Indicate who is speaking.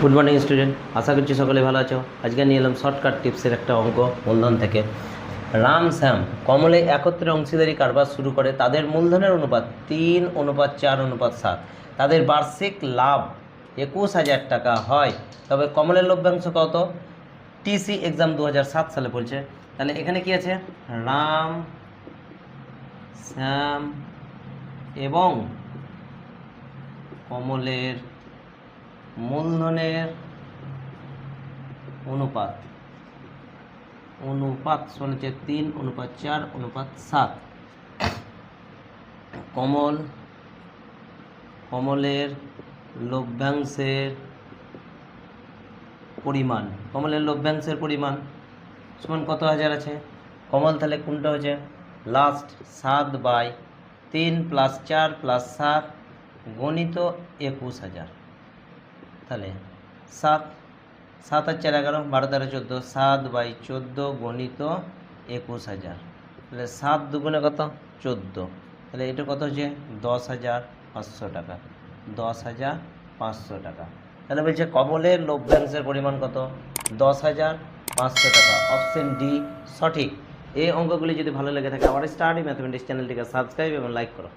Speaker 1: Good morning student, আশা করছি সকলে ভালো আছো। আজকে নিয়ে এলাম শর্টকাট টিপসের একটা অঙ্ক মূলধন থেকে। রাম শ্যাম কমলে একত্রে অংশীদারি কারবার শুরু করে। তাদের মূলধনের অনুপাত 3:4:7। তাদের বার্ষিক লাভ 21,000 টাকা হয়। তবে কমলের লভ্যাংশ কত? টিসি এক্সাম 2007 সালে পড়ছে। তাহলে এখানে কি আছে? রাম শ্যাম এবং কমলের মূলধনের অনুপাত হচ্ছে 3:4:7। কমলের লভ্যাংশের পরিমাণ সমান কত হাজার আছে? কমল তাহলে কোনটা হচ্ছে লাস্ট 7/3 + 4 + 7 গণিত 21,000। তাহলে 7 7 আর 4 11, 12 13 14, 7/14 গণিত 21,000। তাহলে 7 দুগুণে কত? 14। তাহলে এটা কত হচ্ছে? 10,500 টাকা। 10,500 টাকা। তাহলে বলছে কমলের লভ্যাংশের পরিমাণ কত? 10,500 টাকা। অপশন ডি সঠিক। এই অঙ্কগুলি যদি ভালো লেগে থাকে আমার স্টাডি ম্যাথমেটিক্স চ্যানেলটিকে সাবস্ক্রাইব এবং লাইক করো।